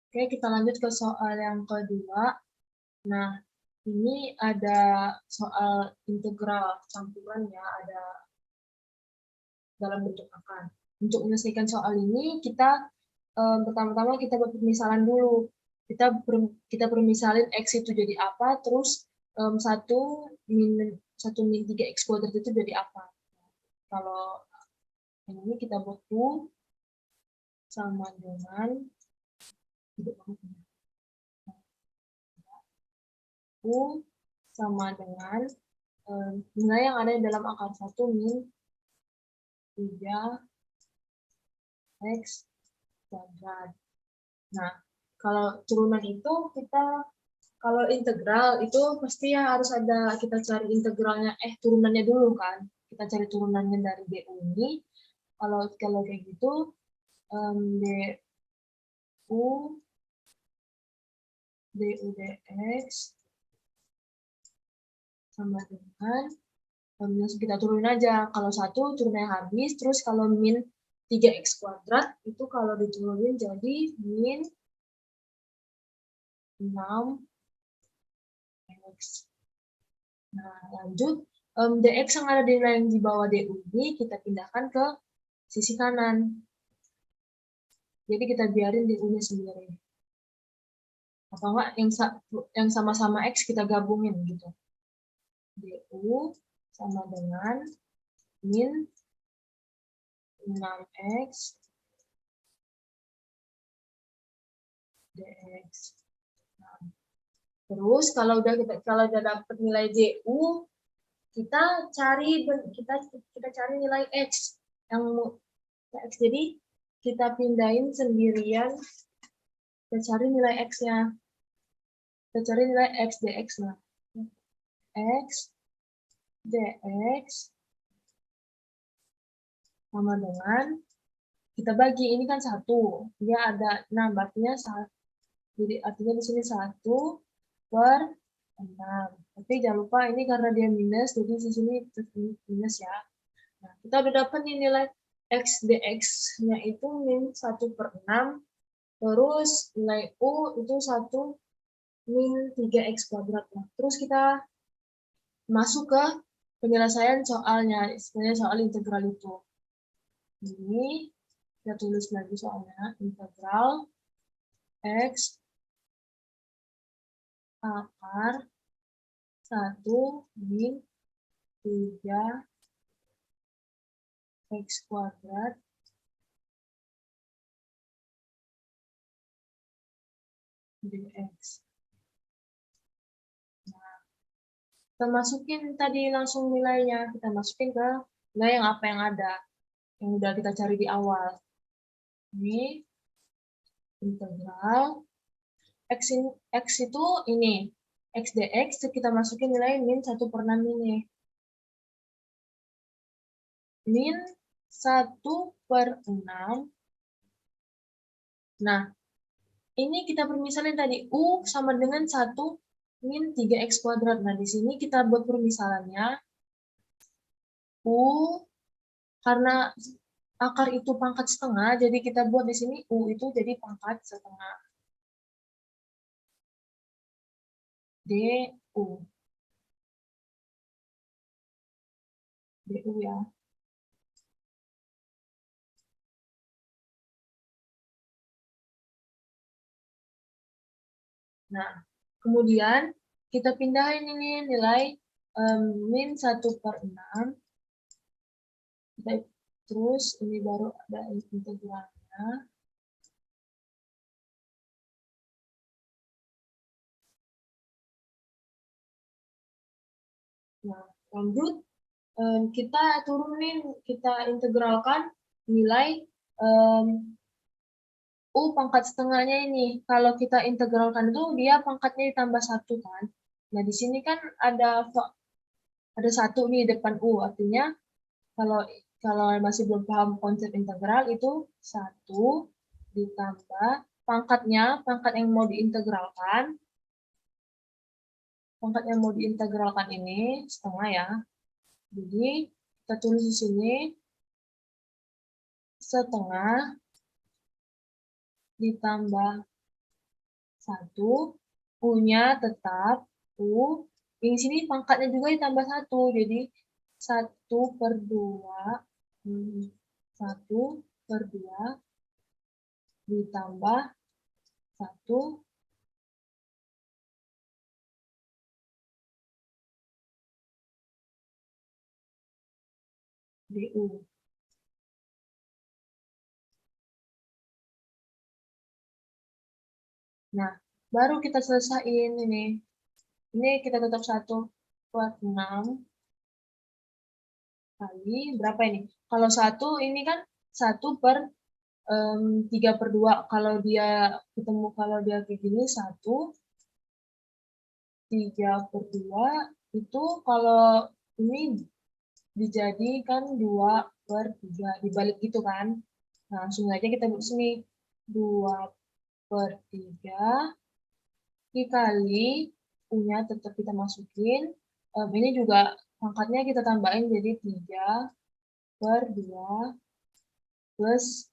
Oke, kita lanjut ke soal yang kedua. Nah, ini ada soal integral campuran ya, ada dalam bentuk akar. Untuk menyelesaikan soal ini, kita pertama-tama kita buat permisalan dulu. Kita permisalin X itu jadi apa, terus 1 min 3 X kuadrat itu jadi apa. Kalau ini kita buat U sama dengan U sama dengan nilai yang ada dalam akar 1 min 3 X kuadrat. Nah, kalau turunan itu kalau integral itu pasti ya harus ada, kita cari integralnya, turunannya dulu kan. Kita cari turunannya dari DU ini. Kalau kayak gitu, DU dx sama dengan, langsung kita turunin aja. Kalau 1 turunnya habis, terus kalau min 3X kuadrat, itu kalau diturunin jadi min 6X. Nah, lanjut, dx yang ada di nilai yang di bawah du ini kita pindahkan ke sisi kanan. Jadi kita biarin du-nya sendiri. Atau enggak yang sama-sama X kita gabungin gitu. Du sama dengan min 6X dx. Nah, terus kalau udah dapat nilai du, kita cari nilai X yang X. Jadi kita pindahin sendirian, kita cari nilai X-nya. Kita cari nilai X dx. Nah, X dx sama dengan, kita bagi, ini kan 1. Dia ada 6, artinya jadi artinya di sini 1/6. Tapi jangan lupa ini karena dia minus, jadi di sini minus ya. Nah, kita udah dapat nih nilai X dx-nya itu min 1/6. Terus nilai U itu 1 min 3X kuadrat. Nah, terus kita masuk ke penyelesaian soalnya, istilahnya soal integral itu. Ini kita tulis lagi soalnya, integral X akar 1 min 3X kuadrat dx. Nah, kita masukin tadi langsung nilainya, kita masukin ke nilai yang apa yang ada, yang udah kita cari di awal. Ini integral X itu ini, X dx, kita masukin nilai min 1/6 ini. Min 1/6. Nah, ini kita permisalin tadi, U sama dengan 1 min 3X kuadrat. Nah, di sini kita buat permisalannya, U, karena akar itu pangkat setengah, jadi kita buat di sini U itu jadi pangkat setengah. DU. DU ya. Nah, kemudian kita pindahin ini nilai min 1/6. Terus ini baru ada integralnya. Nah, lanjut kita turunin, kita integralkan nilai U pangkat setengahnya ini. Kalau kita integralkan itu dia pangkatnya ditambah 1 kan. Nah, di sini kan ada 1 nih depan U, artinya kalau masih belum paham konsep integral itu 1 ditambah pangkat yang mau diintegralkan. Pangkat yang mau diintegralkan ini setengah ya. Jadi kita tulis di sini setengah ditambah 1, U-nya tetap U, di sini pangkatnya juga ditambah 1, jadi 1/2, 1/2 ditambah 1 DU. Nah, baru kita selesaiin ini. Ini kita tetap 1/6 kali berapa ini? Kalau 1 ini kan 1/3/2. Kalau dia kayak gini 1/3/2 itu kalau ini dijadikan 2/3 dibalik gitu kan. Nah, langsung aja kita buat sini 2/3 dikali U-nya tetap kita masukin. Ini juga pangkatnya kita tambahin jadi 3/2 plus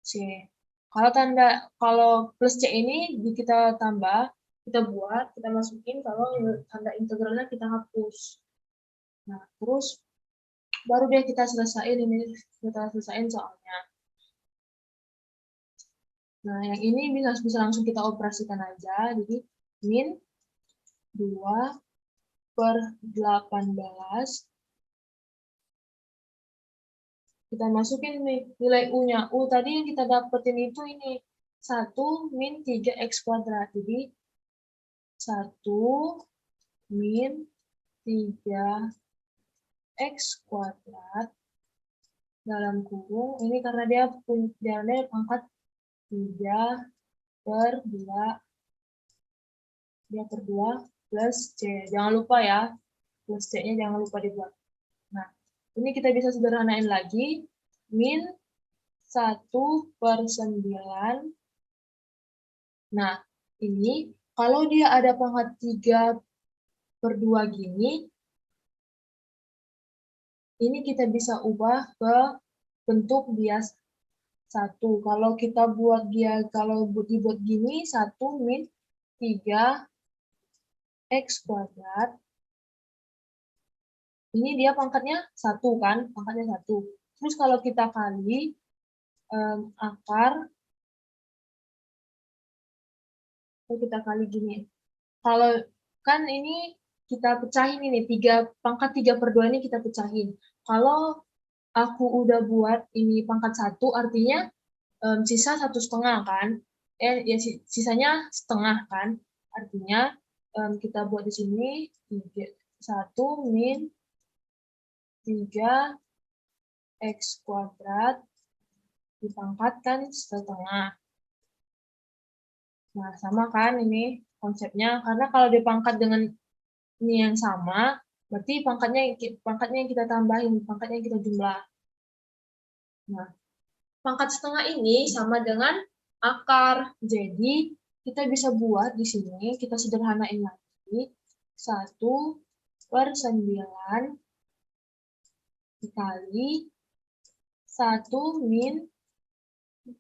C. Kalau plus C ini kita tambah, kita buat, kita masukin, kalau tanda integralnya kita hapus. Nah, terus baru deh kita selesaiin soalnya. Nah, yang ini bisa langsung kita operasikan aja. Jadi min 2/18. Kita masukin nih nilai U-nya. U tadi yang kita dapetin itu ini 1 min 3x². Jadi 1 min 3x² dalam kurung. Ini karena dia pangkat 3/2 plus C. Jangan lupa ya, plus C-nya jangan lupa dibuat. Nah, ini kita bisa sederhanain lagi. Min 1/9. Nah, ini kalau dia ada pangkat 3/2 gini, ini kita bisa ubah ke bentuk bias 1. Kalau kita buat dibuat gini, 1 min 3x². Ini dia pangkatnya 1 kan, pangkatnya 1. Terus kalau kita kali akar, kita kali gini. Kalau kan ini kita pecahin ini, pangkat 3/2 ini kita pecahin. Kalau aku udah buat ini pangkat 1, artinya sisa 1/2 kan. Ya sisanya setengah kan. Artinya kita buat di sini 1 min 3x² dipangkatkan setengah. Nah, sama kan ini konsepnya. Karena kalau dipangkat dengan ini yang sama, berarti pangkatnya yang kita tambahin, pangkatnya yang kita jumlah. Nah, pangkat setengah ini sama dengan akar. Jadi, kita bisa buat di sini, kita sederhanain lagi. 1/9 dikali 1 min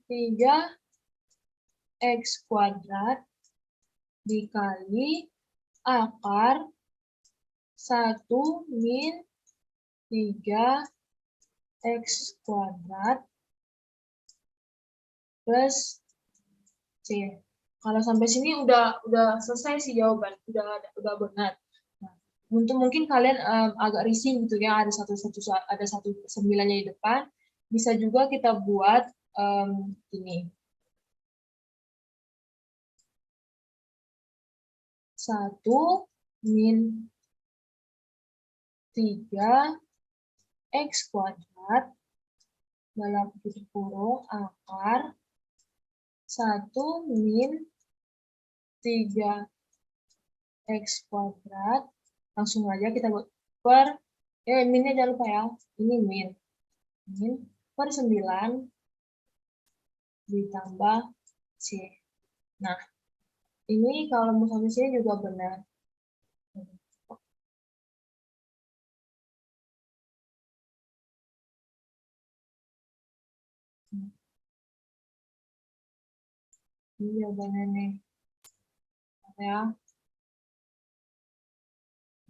3x² dikali akar 1 min 3x² plus C. Kalau sampai sini udah selesai sih jawaban, udah benar. Nah, mungkin kalian agak risih gitu ya, ada satu 9-nya di depan. Bisa juga kita buat ini. 1 min 3x² dalam tutup kurung akar 1 min 3x². Langsung aja kita buat minnya jangan lupa ya, ini min per 9 ditambah C. Nah, ini kalau mau sampai sini juga benar. Ini jawabannya nih. ya.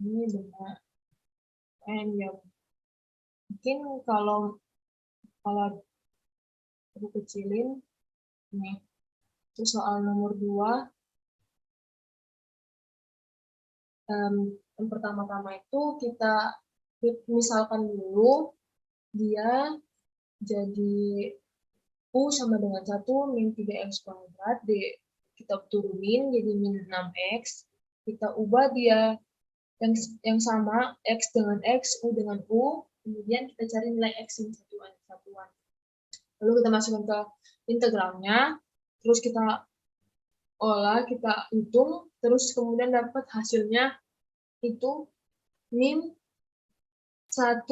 Ini benar. Ya, mungkin kalau aku kecilin, nih, itu soal nomor 2. Yang pertama-tama itu kita misalkan dulu dia jadi U sama dengan 1 min 3x kuadrat, kita turunin jadi min 6x, kita ubah dia yang sama, x dengan x, U dengan U, kemudian kita cari nilai x yang satuan. Lalu kita masukkan ke integralnya, terus kita olah, kita hitung, terus kemudian dapat hasilnya itu min 1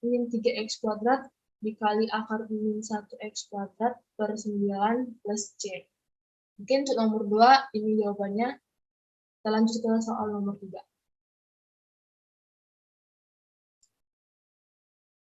min 3x kuadrat dikali akar min 1x kuadrat per 9 plus C. Mungkin untuk nomor 2 ini jawabannya. Kita lanjut ke soal nomor 3.